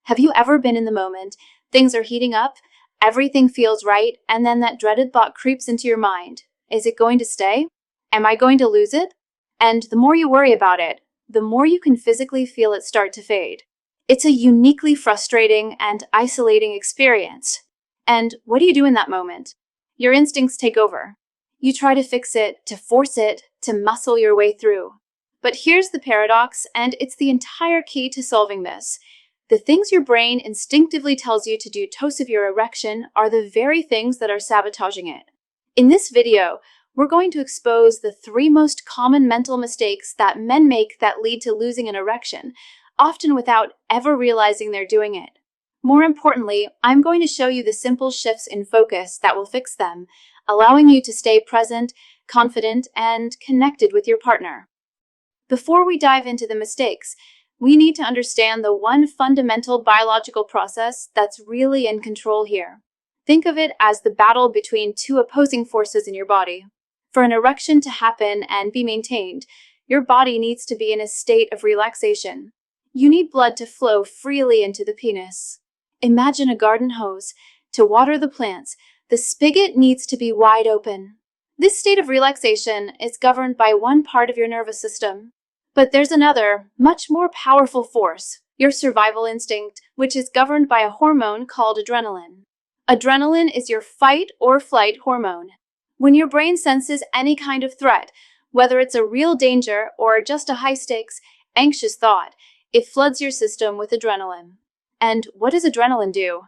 Have you ever been in the moment? Things are heating up, everything feels right, and then that dreaded thought creeps into your mind. Is it going to stay? Am I going to lose it? And the more you worry about it, the more you can physically feel it start to fade. It's a uniquely frustrating and isolating experience. And what do you do in that moment? Your instincts take over. You try to fix it, to force it, to muscle your way through. But here's the paradox, and it's the entire key to solving this. The things your brain instinctively tells you to do to of your erection are the very things that are sabotaging it. In this video, we're going to expose the 3 most common mental mistakes that men make that lead to losing an erection, often without ever realizing they're doing it. More importantly, I'm going to show you the simple shifts in focus that will fix them, allowing you to stay present, confident, and connected with your partner. Before we dive into the mistakes, we need to understand the one fundamental biological process that's really in control here. Think of it as the battle between 2 opposing forces in your body. For an erection to happen and be maintained, your body needs to be in a state of relaxation. You need blood to flow freely into the penis. Imagine a garden hose. To water the plants, the spigot needs to be wide open. This state of relaxation is governed by one part of your nervous system. But there's another, much more powerful force, your survival instinct, which is governed by a hormone called adrenaline. Adrenaline is your fight or flight hormone. When your brain senses any kind of threat, whether it's a real danger or just a high-stakes, anxious thought, it floods your system with adrenaline. And what does adrenaline do?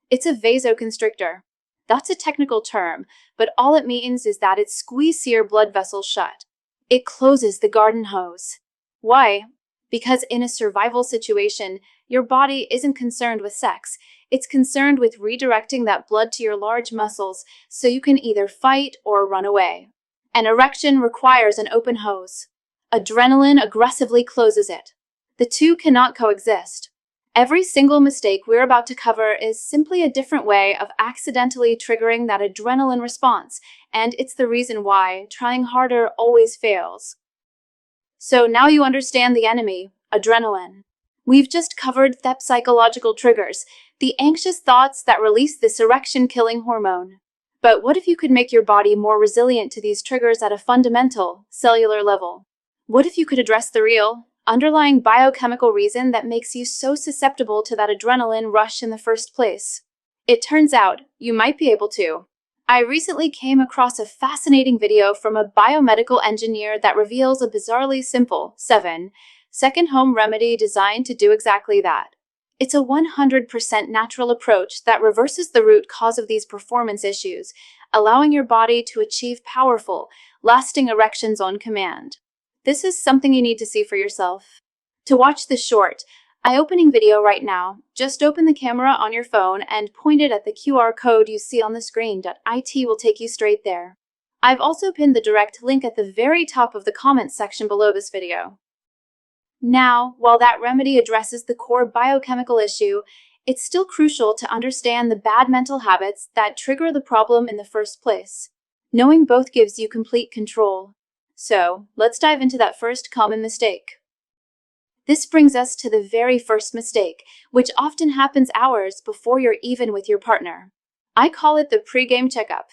It's a vasoconstrictor. That's a technical term, but all it means is that it squeezes your blood vessels shut. It closes the garden hose. Why? Because in a survival situation, your body isn't concerned with sex. It's concerned with redirecting that blood to your large muscles so you can either fight or run away. An erection requires an open hose. Adrenaline aggressively closes it. The 2 cannot coexist. Every single mistake we're about to cover is simply a different way of accidentally triggering that adrenaline response, and it's the reason why trying harder always fails. So now you understand the enemy, adrenaline. We've just covered the psychological triggers, the anxious thoughts that release this erection-killing hormone. But what if you could make your body more resilient to these triggers at a fundamental, cellular level? What if you could address the real, underlying biochemical reason that makes you so susceptible to that adrenaline rush in the first place? It turns out you might be able to. I recently came across a fascinating video from a biomedical engineer that reveals a bizarrely simple 7-second home remedy designed to do exactly that. It's a 100% natural approach that reverses the root cause of these performance issues, allowing your body to achieve powerful, lasting erections on command. This is something you need to see for yourself. To watch this short, eye-opening video right now, just open the camera on your phone and point it at the QR code you see on the screen. It will take you straight there. I've also pinned the direct link at the very top of the comments section below this video. Now, while that remedy addresses the core biochemical issue, it's still crucial to understand the bad mental habits that trigger the problem in the first place. Knowing both gives you complete control. So, let's dive into that first common mistake. This brings us to the very first mistake, which often happens hours before you're even with your partner. I call it the pre-game checkup.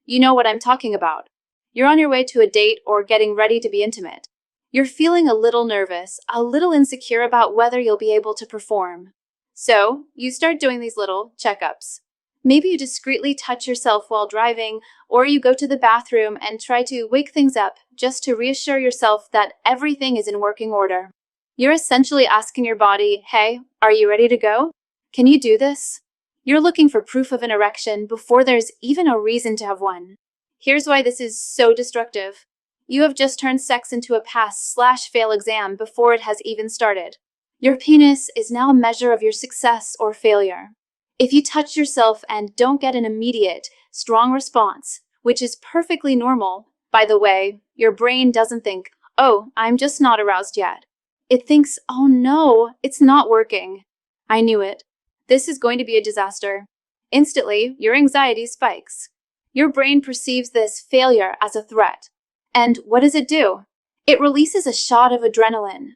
You know what I'm talking about. You're on your way to a date or getting ready to be intimate. You're feeling a little nervous, a little insecure about whether you'll be able to perform. So, you start doing these little checkups. Maybe you discreetly touch yourself while driving, or you go to the bathroom and try to wake things up just to reassure yourself that everything is in working order. You're essentially asking your body, hey, are you ready to go? Can you do this? You're looking for proof of an erection before there's even a reason to have one. Here's why this is so destructive. You have just turned sex into a pass/fail exam before it has even started. Your penis is now a measure of your success or failure. If you touch yourself and don't get an immediate, strong response, which is perfectly normal, by the way, your brain doesn't think, oh, I'm just not aroused yet. It thinks, oh no, it's not working. I knew it. This is going to be a disaster. Instantly, your anxiety spikes. Your brain perceives this failure as a threat. And what does it do? It releases a shot of adrenaline.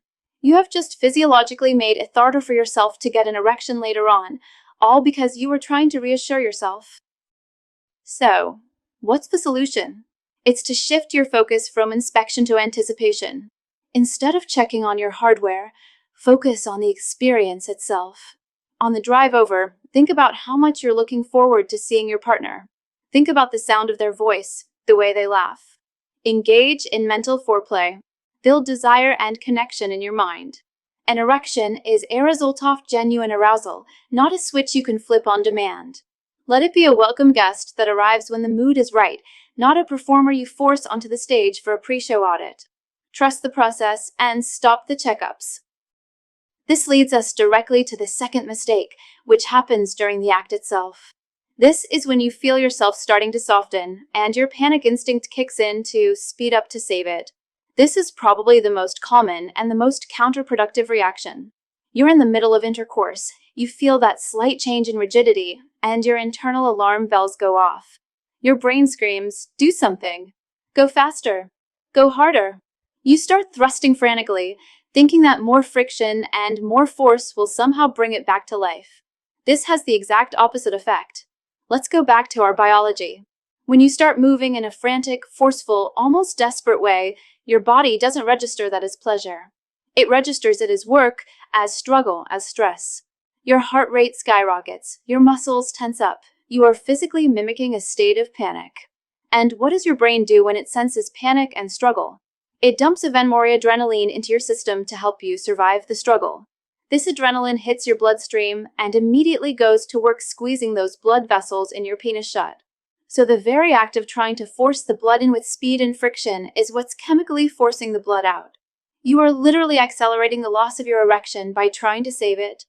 You have just physiologically made it harder for yourself to get an erection later on, all because you were trying to reassure yourself. So, what's the solution? It's to shift your focus from inspection to anticipation. Instead of checking on your hardware, focus on the experience itself. On the drive over, think about how much you're looking forward to seeing your partner. Think about the sound of their voice, the way they laugh. Engage in mental foreplay. Build desire and connection in your mind. An erection is a result of genuine arousal, not a switch you can flip on demand. Let it be a welcome guest that arrives when the mood is right, not a performer you force onto the stage for a pre-show audit. Trust the process and stop the checkups. This leads us directly to the second mistake, which happens during the act itself. This is when you feel yourself starting to soften, and your panic instinct kicks in to speed up to save it. This is probably the most common and the most counterproductive reaction. You're in the middle of intercourse, you feel that slight change in rigidity, and your internal alarm bells go off. Your brain screams, "Do something! Go faster! Go harder!" You start thrusting frantically, thinking that more friction and more force will somehow bring it back to life. This has the exact opposite effect. Let's go back to our biology. When you start moving in a frantic, forceful, almost desperate way, your body doesn't register that as pleasure. It registers it as work, as struggle, as stress. Your heart rate skyrockets, your muscles tense up. You are physically mimicking a state of panic. And what does your brain do when it senses panic and struggle? It dumps even more adrenaline into your system to help you survive the struggle. This adrenaline hits your bloodstream and immediately goes to work squeezing those blood vessels in your penis shut. So the very act of trying to force the blood in with speed and friction is what's chemically forcing the blood out. You are literally accelerating the loss of your erection by trying to save it.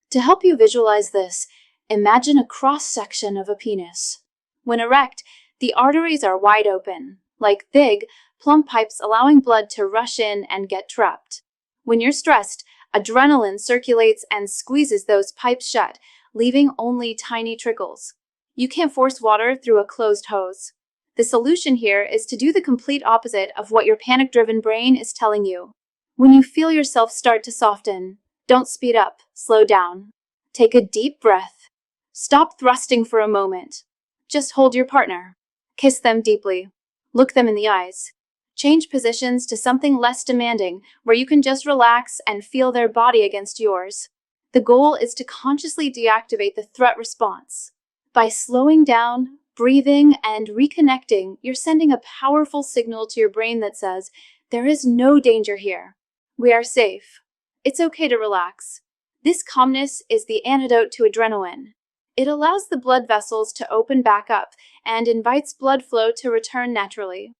To help you visualize this, imagine a cross-section of a penis. When erect, the arteries are wide open, like big, plump pipes allowing blood to rush in and get trapped. When you're stressed, adrenaline circulates and squeezes those pipes shut, leaving only tiny trickles. You can't force water through a closed hose. The solution here is to do the complete opposite of what your panic-driven brain is telling you. When you feel yourself start to soften, don't speed up, slow down. Take a deep breath. Stop thrusting for a moment. Just hold your partner. Kiss them deeply. Look them in the eyes. Change positions to something less demanding, where you can just relax and feel their body against yours. The goal is to consciously deactivate the threat response. By slowing down, breathing, and reconnecting, you're sending a powerful signal to your brain that says, there is no danger here. We are safe. It's okay to relax. This calmness is the antidote to adrenaline. It allows the blood vessels to open back up and invites blood flow to return naturally.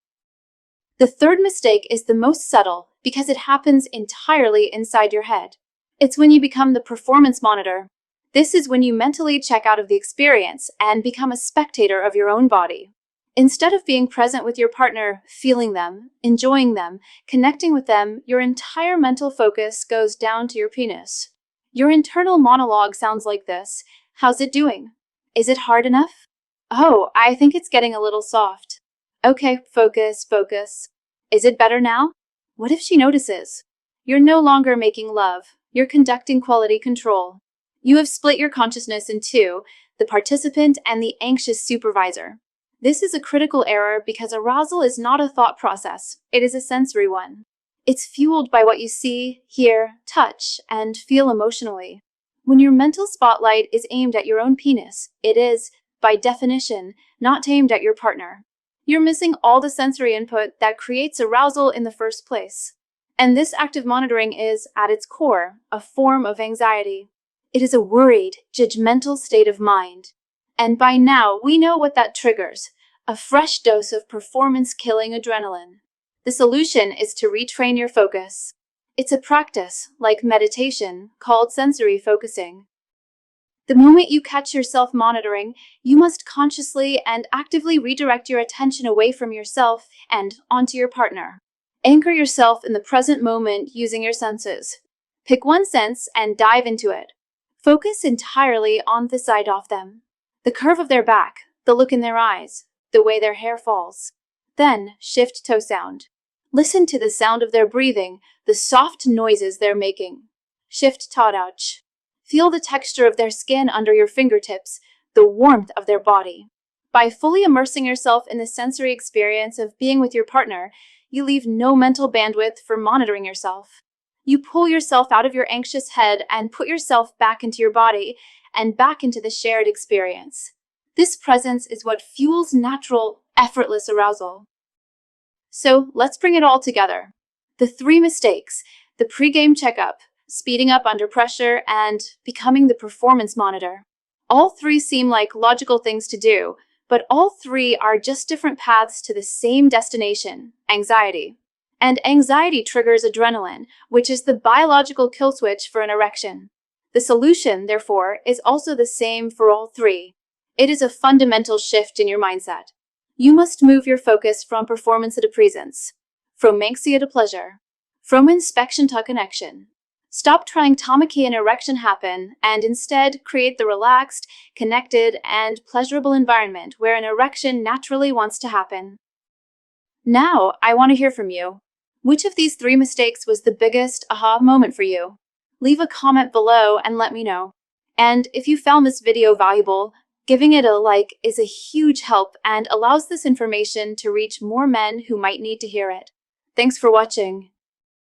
The third mistake is the most subtle because it happens entirely inside your head. It's when you become the performance monitor. This is when you mentally check out of the experience and become a spectator of your own body. Instead of being present with your partner, feeling them, enjoying them, connecting with them, your entire mental focus goes down to your penis. Your internal monologue sounds like this. How's it doing? Is it hard enough? Oh, I think it's getting a little soft. Okay, focus, focus. Is it better now? What if she notices? You're no longer making love. You're conducting quality control. You have split your consciousness in two, the participant and the anxious supervisor. This is a critical error because arousal is not a thought process, it is a sensory one. It's fueled by what you see, hear, touch, and feel emotionally. When your mental spotlight is aimed at your own penis, it is, by definition, not aimed at your partner. You're missing all the sensory input that creates arousal in the first place. And this active monitoring is, at its core, a form of anxiety. It is a worried, judgmental state of mind. And by now, we know what that triggers, a fresh dose of performance-killing adrenaline. The solution is to retrain your focus. It's a practice, like meditation, called sensory focusing. The moment you catch yourself monitoring, you must consciously and actively redirect your attention away from yourself and onto your partner. Anchor yourself in the present moment using your senses. Pick one sense and dive into it. Focus entirely on the sight of them. The curve of their back, the look in their eyes, the way their hair falls. Then shift toe sound. Listen to the sound of their breathing, the soft noises they're making. Shift tadach. Feel the texture of their skin under your fingertips, the warmth of their body. By fully immersing yourself in the sensory experience of being with your partner, you leave no mental bandwidth for monitoring yourself. You pull yourself out of your anxious head and put yourself back into your body and back into the shared experience. This presence is what fuels natural, effortless arousal. So let's bring it all together. The 3 mistakes: the pre-game checkup, speeding up under pressure, and becoming the performance monitor. All 3 seem like logical things to do, but all 3 are just different paths to the same destination: anxiety. And anxiety triggers adrenaline, which is the biological kill switch for an erection. The solution, therefore, is also the same for all 3. It is a fundamental shift in your mindset. You must move your focus from performance to presence, from manxia to pleasure, from inspection to connection. Stop trying to make an erection happen and instead create the relaxed, connected, and pleasurable environment where an erection naturally wants to happen. Now, I want to hear from you. Which of these 3 mistakes was the biggest aha moment for you? Leave a comment below and let me know. And if you found this video valuable, giving it a like is a huge help and allows this information to reach more men who might need to hear it. Thanks for watching.